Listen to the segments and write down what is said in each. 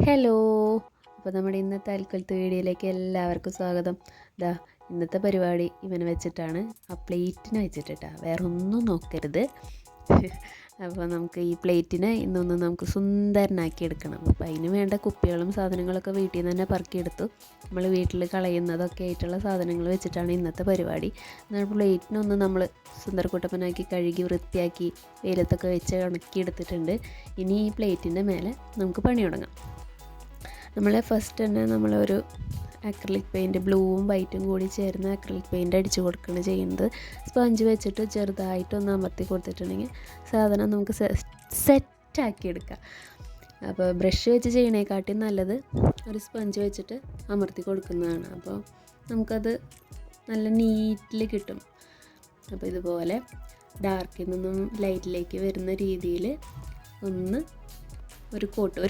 Hello. അപ്പോൾ നമ്മുടെ ഇന്നത്തെ അൽക്കൊലത്ത് വീഡിയോയിലേക്ക് എല്ലാവർക്കും സ്വാഗതം. ഇന്നത്തെ പരിപാടി ഇവനെ വെച്ചിട്ടാണ്, ആ പ്ലേറ്റിനെ വെച്ചിട്ടാ, വേറെ ഒന്നും നോക്കരുത്. അപ്പോൾ നമുക്ക് ഈ പ്ലേറ്റിനെ ഇന്നൊന്ന് നമുക്ക് സുന്ദരനാക്കി എടുക്കണം. അപ്പോൾ അതിന് വേണ്ട കുപ്പികളും സാധനങ്ങളൊക്കെ വീട്ടിൽ നിന്ന് തന്നെ പറക്കിയെടുത്തു. നമ്മൾ വീട്ടിൽ കളയുന്നതൊക്കെ ആയിട്ടുള്ള സാധനങ്ങൾ വെച്ചിട്ടാണ് ഇന്നത്തെ പരിപാടി. പ്ലേറ്റിനൊന്ന് നമ്മൾ സുന്ദരക്കുട്ടപ്പനാക്കി കഴുകി വൃത്തിയാക്കി വെയിലത്തൊക്കെ വെച്ച് ഉണക്കിയെടുത്തിട്ടുണ്ട്. ഇനി ഈ പ്ലേറ്റിൻ്റെ മേലെ നമുക്ക് പണി തുടങ്ങാം. ഫസ്റ്റ് തന്നെ നമ്മളൊരു അക്രിലിക് പെയിൻറ്റ്, ബ്ലൂവും വൈറ്റും കൂടി ചേർന്ന് അക്രിലിക് പെയിൻറ്റ് അടിച്ച് കൊടുക്കുകയാണ് ചെയ്യുന്നത്. സ്പഞ്ച് വെച്ചിട്ട് ചെറുതായിട്ടൊന്ന് അമർത്തി കൊടുത്തിട്ടുണ്ടെങ്കിൽ സാധനം നമുക്ക് സെറ്റാക്കി എടുക്കാം. അപ്പോൾ ബ്രഷ് വെച്ച് ചെയ്യണേക്കാട്ടിയും നല്ലത് ഒരു സ്പഞ്ച് വെച്ചിട്ട് അമർത്തി കൊടുക്കുന്നതാണ്. അപ്പോൾ നമുക്കത് നല്ല നീറ്റിൽ കിട്ടും. അപ്പോൾ ഇതുപോലെ ഡാർക്കിൽ നിന്നും ലൈറ്റിലേക്ക് വരുന്ന രീതിയിൽ ഒന്ന് ഒരു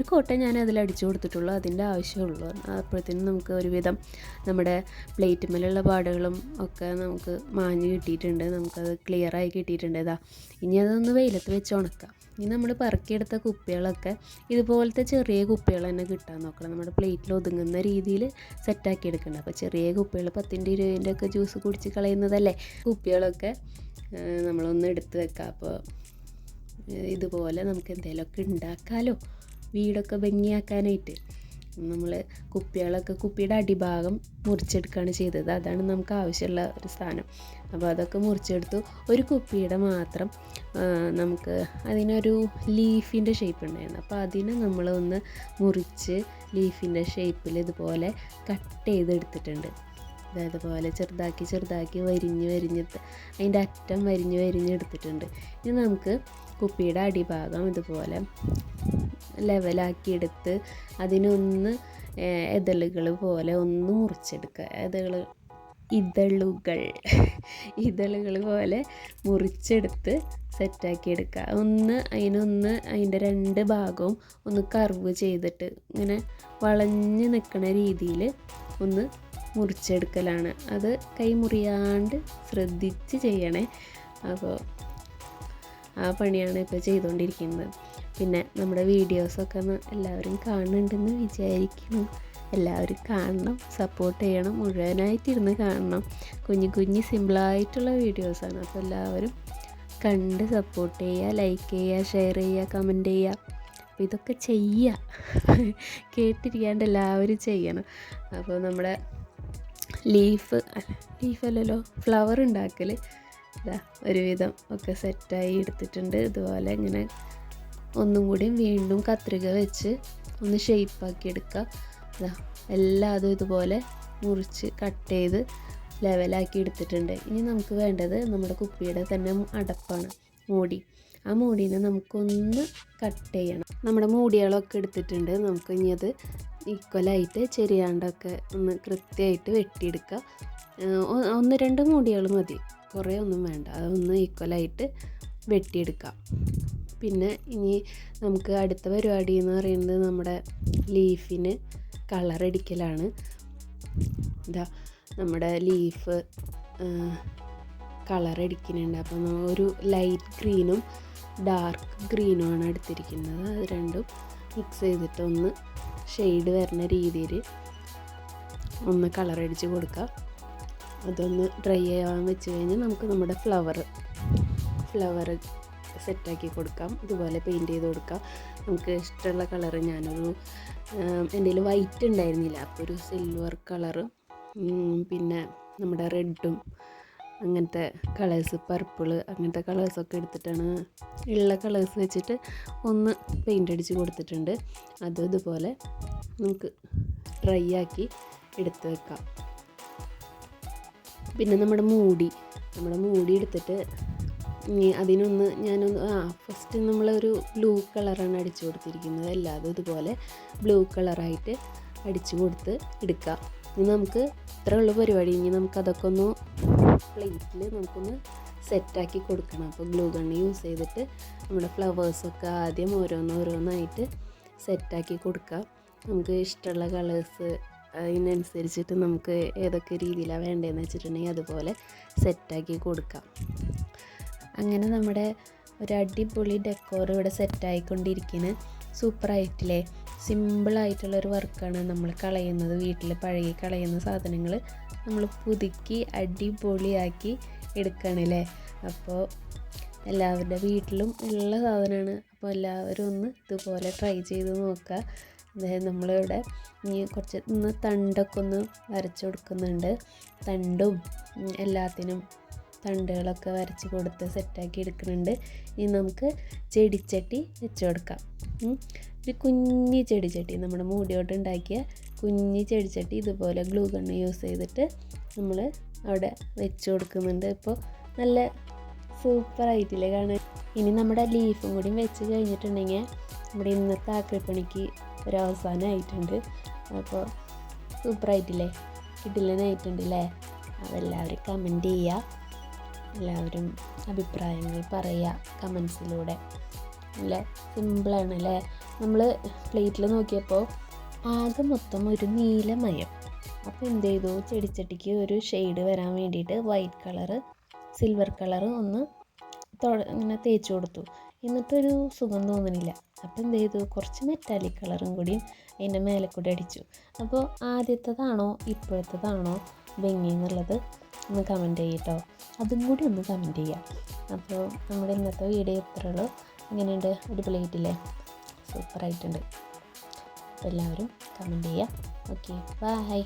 കോട്ടേ ഞാൻ അതിൽ അടിച്ചു കൊടുത്തിട്ടുള്ളൂ. അതിൻ്റെ ആവശ്യമുള്ളൂ. അപ്പോഴത്തേനും നമുക്ക് ഒരുവിധം നമ്മുടെ പ്ലേറ്റുമേലുള്ള പാടുകളും ഒക്കെ നമുക്ക് മാഞ്ഞ് കിട്ടിയിട്ടുണ്ട്. നമുക്കത് ക്ലിയറായി കിട്ടിയിട്ടുണ്ട്. ഇനി അതൊന്ന് വെയിലത്ത് വെച്ച് ഉണക്കാം. ഇനി നമ്മൾ പറക്കിയെടുത്ത കുപ്പികളൊക്കെ ഇതുപോലത്തെ ചെറിയ കുപ്പികൾ തന്നെ കിട്ടാൻ നോക്കണം. നമ്മുടെ പ്ലേറ്റിൽ ഒതുങ്ങുന്ന രീതിയിൽ സെറ്റാക്കി എടുക്കണം. അപ്പോൾ ചെറിയ കുപ്പികൾ 10-ൻ്റെ 20-ൻ്റെ ഒക്കെ ജ്യൂസ് കുടിച്ച് കളയുന്നതല്ലേ, കുപ്പികളൊക്കെ നമ്മളൊന്ന് എടുത്ത് വെക്കാം. അപ്പോൾ ഇതുപോലെ നമുക്ക് എന്തെങ്കിലുമൊക്കെ ഉണ്ടാക്കാമല്ലോ, വീടൊക്കെ ഭംഗിയാക്കാനായിട്ട്. നമ്മൾ കുപ്പിയുടെ അടിഭാഗം മുറിച്ചെടുക്കുകയാണ് ചെയ്തത്. അതാണ് നമുക്ക് ആവശ്യമുള്ള ഒരു സാധനം. അപ്പോൾ അതൊക്കെ മുറിച്ചെടുത്തു. ഒരു കുപ്പിയുടെ മാത്രം നമുക്ക് അതിനൊരു ലീഫിൻ്റെ ഷേപ്പ് ഉണ്ടായിരുന്നു. അപ്പോൾ അതിനെ നമ്മളൊന്ന് മുറിച്ച് ലീഫിൻ്റെ ഷേപ്പിൽ ഇതുപോലെ കട്ട് ചെയ്തെടുത്തിട്ടുണ്ട്. അതുപോലെ ചെറുതാക്കി വരിഞ്ഞ് അതിൻ്റെ അറ്റം വരിഞ്ഞ് എടുത്തിട്ടുണ്ട്. ഇനി നമുക്ക് കുപ്പിയുടെ അടിഭാഗം ഇതുപോലെ ലെവലാക്കി എടുത്ത് അതിനൊന്ന് ഇതളുകൾ പോലെ ഒന്ന് മുറിച്ചെടുക്കുക. ഇതളുകൾ പോലെ മുറിച്ചെടുത്ത് സെറ്റാക്കി എടുക്കുക. അതിൻ്റെ 2 ഭാഗവും ഒന്ന് കർവ് ചെയ്തിട്ട് ഇങ്ങനെ വളഞ്ഞ് നിൽക്കുന്ന രീതിയിൽ ഒന്ന് മുറിച്ചെടുക്കലാണ്. അത് കൈ മുറിയാണ്ട് ശ്രദ്ധിച്ച് ചെയ്യണേ. അപ്പോൾ ആ പണിയാണ് ഇപ്പോൾ ചെയ്തുകൊണ്ടിരിക്കുന്നത്. പിന്നെ നമ്മുടെ വീഡിയോസൊക്കെ എല്ലാവരും കാണുന്നുണ്ടെന്ന് വിചാരിക്കുന്നു. എല്ലാവരും കാണണം, സപ്പോർട്ട് ചെയ്യണം, മുഴുവനായിട്ടിരുന്ന് കാണണം. കുഞ്ഞു സിമ്പിളായിട്ടുള്ള വീഡിയോസാണ്. അപ്പോൾ എല്ലാവരും കണ്ട് സപ്പോർട്ട് ചെയ്യുക, ലൈക്ക് ചെയ്യുക, ഷെയർ ചെയ്യുക, കമൻറ്റ് ചെയ്യുക. അപ്പോൾ ഇതൊക്കെ ചെയ്യുക, കേട്ടിരിക്കാണ്ട് എല്ലാവരും ചെയ്യണം. അപ്പോൾ നമ്മുടെ ലീഫല്ലല്ലോ ഫ്ലവർ ഉണ്ടാക്കൽ ഒരുവിധം ഒക്കെ സെറ്റായി എടുത്തിട്ടുണ്ട്. ഇതുപോലെ ഇങ്ങനെ ഒന്നും കൂടി വീണ്ടും കത്രിക വെച്ച് ഒന്ന് ഷേപ്പാക്കി എടുക്കുക. എല്ലാതും ഇതുപോലെ മുറിച്ച് കട്ട് ചെയ്ത് ലെവലാക്കി എടുത്തിട്ടുണ്ട്. ഇനി നമുക്ക് വേണ്ടത് നമ്മുടെ കുപ്പിയുടെ തന്നെ അടപ്പാണ്, മൂടി. ആ മൂടീനെ നമുക്കൊന്ന് കട്ട് ചെയ്യണം. നമ്മുടെ മൂടികളൊക്കെ എടുത്തിട്ടുണ്ട്. നമുക്ക് ഇനി അത് ഈക്വലായിട്ട് ചെരിയാണ്ടൊക്കെ ഒന്ന് കൃത്യമായിട്ട് വെട്ടിയെടുക്കുക. 1-2 മൂടികൾ മതി, കുറേ ഒന്നും വേണ്ട. അതൊന്ന് ഈക്വലായിട്ട് വെട്ടിയെടുക്കാം. പിന്നെ ഇനി നമുക്ക് അടുത്ത പരിപാടി എന്ന് പറയുന്നത് നമ്മുടെ ലീഫിന് കളറടിക്കലാണ്. നമ്മുടെ ലീഫ് കളറടിക്കുന്നുണ്ട്. അപ്പം ഒരു ലൈറ്റ് ഗ്രീനും ഡാർക്ക് ഗ്രീനുമാണ് എടുത്തിരിക്കുന്നത്. അത് രണ്ടും മിക്സ് ചെയ്തിട്ട് ഒന്ന് ഷെയ്ഡ് വരുന്ന രീതിയിൽ ഒന്ന് കളറടിച്ച് കൊടുക്കുക. അതൊന്ന് ഡ്രൈ ആവാൻ വെച്ച് കഴിഞ്ഞാൽ നമുക്ക് നമ്മുടെ ഫ്ലവർ സെറ്റാക്കി കൊടുക്കാം. ഇതുപോലെ പെയിൻറ്റ് ചെയ്ത് കൊടുക്കാം. നമുക്ക് ഇഷ്ടമുള്ള കളറ്, എൻ്റെ കയ്യിൽ വൈറ്റ് ഉണ്ടായിരുന്നില്ല, അപ്പോൾ ഒരു സിൽവർ കളറ്, പിന്നെ നമ്മുടെ റെഡും അങ്ങനത്തെ കളേഴ്സ്, പർപ്പിള് അങ്ങനത്തെ കളേഴ്സൊക്കെ എടുത്തിട്ടാണ്, ഉള്ള കളേഴ്സ് വെച്ചിട്ട് ഒന്ന് പെയിൻ്റ് അടിച്ച് കൊടുത്തിട്ടുണ്ട്. അതും ഇതുപോലെ നമുക്ക് ഡ്രൈ ആക്കി എടുത്ത് വെക്കാം. പിന്നെ നമ്മുടെ മൂടി എടുത്തിട്ട് അതിനൊന്ന് ഫസ്റ്റ് നമ്മളൊരു ബ്ലൂ കളറാണ് അടിച്ചു കൊടുത്തിരിക്കുന്നത്. എല്ലാതും ഇതുപോലെ ബ്ലൂ കളറായിട്ട് അടിച്ചു കൊടുത്ത് എടുക്കാം. ഇനി നമുക്ക് ഇത്രയുള്ള പരിപാടി. ഇനി നമുക്കതൊക്കെ ഒന്ന് പ്ലേറ്റിൽ നമുക്കൊന്ന് സെറ്റാക്കി കൊടുക്കണം. അപ്പോൾ ഗ്ലൂ ഗണ്ണ് യൂസ് ചെയ്തിട്ട് നമ്മുടെ ഫ്ലവേഴ്സൊക്കെ ആദ്യം ഓരോന്നായിട്ട് സെറ്റാക്കി കൊടുക്കാം. നമുക്ക് ഇഷ്ടമുള്ള കളേഴ്സ് അതിനനുസരിച്ചിട്ട് നമുക്ക് ഏതൊക്കെ രീതിയിലാണ് വേണ്ടതെന്ന് വെച്ചിട്ടുണ്ടെങ്കിൽ അതുപോലെ സെറ്റാക്കി കൊടുക്കാം. അങ്ങനെ നമ്മുടെ ഒരു അടിപൊളി ഡെക്കോർ ഇവിടെ സെറ്റായിക്കൊണ്ടിരിക്കുന്നത്. സൂപ്പറായിട്ടില്ലേ? സിമ്പിളായിട്ടുള്ളൊരു വർക്കാണ് നമ്മൾ കളയുന്നത്. വീട്ടിൽ പഴകി കളയുന്ന സാധനങ്ങൾ നമ്മൾ പുതുക്കി അടിപൊളിയാക്കി എടുക്കുകയാണല്ലേ. അപ്പോൾ എല്ലാവരുടെ വീട്ടിലും ഉള്ള സാധനമാണ്. അപ്പോൾ എല്ലാവരും ഒന്ന് ഇതുപോലെ ട്രൈ ചെയ്ത് നോക്കുക. അതായത് നമ്മളിവിടെ കുറച്ച് തണ്ടൊക്കെ ഒന്ന് വരച്ച് കൊടുക്കുന്നുണ്ട്. തണ്ടും എല്ലാത്തിനും തണ്ടുകളൊക്കെ വരച്ച് കൊടുത്ത് സെറ്റാക്കി എടുക്കുന്നുണ്ട്. ഇനി നമുക്ക് ചെടിച്ചട്ടി വെച്ച് കൊടുക്കാം. ഒരു കുഞ്ഞി ചെടിച്ചട്ടി, നമ്മുടെ മൂടിയോട്ട് ഉണ്ടാക്കിയ കുഞ്ഞി ചെടിച്ചട്ടി ഇതുപോലെ ഗ്ലൂ ഗണ്ണ് യൂസ് ചെയ്തിട്ട് നമ്മൾ അവിടെ വെച്ച് കൊടുക്കുന്നുണ്ട്. ഇപ്പോൾ നല്ല സൂപ്പറായിട്ടില്ലേ കാണാൻ. ഇനി നമ്മുടെ ലീഫും കൂടി വെച്ച് കഴിഞ്ഞിട്ടുണ്ടെങ്കിൽ നമ്മുടെ ഇന്നത്തെ ആക്രിപ്പണിക്ക് ഒരു അവസാനമായിട്ടുണ്ട്. അപ്പോൾ സൂപ്പറായിട്ടില്ലേ, കിടിലനായിട്ടുണ്ട് അല്ലേ. അതെല്ലാവരും കമൻറ്റ് ചെയ്യുക, എല്ലാവരും അഭിപ്രായങ്ങൾ പറയുക കമൻസിലൂടെ. നല്ല സിമ്പിളാണ് അല്ലേ. നമ്മൾ പ്ലേറ്റിൽ നോക്കിയപ്പോൾ ആകെ മൊത്തം ഒരു നീലമയം. അപ്പോൾ എന്ത് ചെയ്തു, ചെടിച്ചട്ടിക്ക് ഒരു ഷെയ്ഡ് വരാൻ വേണ്ടിയിട്ട് വൈറ്റ് കളറ് സിൽവർ കളറ് ഒന്ന് ഇങ്ങനെ തേച്ച് കൊടുത്തു. എന്നിട്ടൊരു സുഖം തോന്നണില്ല. അപ്പോൾ എന്ത് ചെയ്തു, കുറച്ച് മെറ്റാലിക് കളറും കൂടിയും അതിൻ്റെ മേലെ കൂടി അടിച്ചു. അപ്പോൾ ആദ്യത്തേതാണോ ഇപ്പോഴത്തേതാണോ ഭംഗി എന്നുള്ളത് ഒന്ന് കമൻറ്റ് ചെയ്യട്ടോ. അതും കൂടി ഒന്ന് കമൻറ്റ് ചെയ്യാം. അപ്പോൾ നമ്മുടെ ഇന്നത്തെ വീഡിയോ ഇത്രയുള്ളൂ. എങ്ങനെയുണ്ട്, അടിപൊളിയായിട്ടില്ലേ, സൂപ്പറായിട്ടുണ്ട്. അപ്പോൾ എല്ലാവരും കമൻറ്റ് ചെയ്യുക. Okay, by.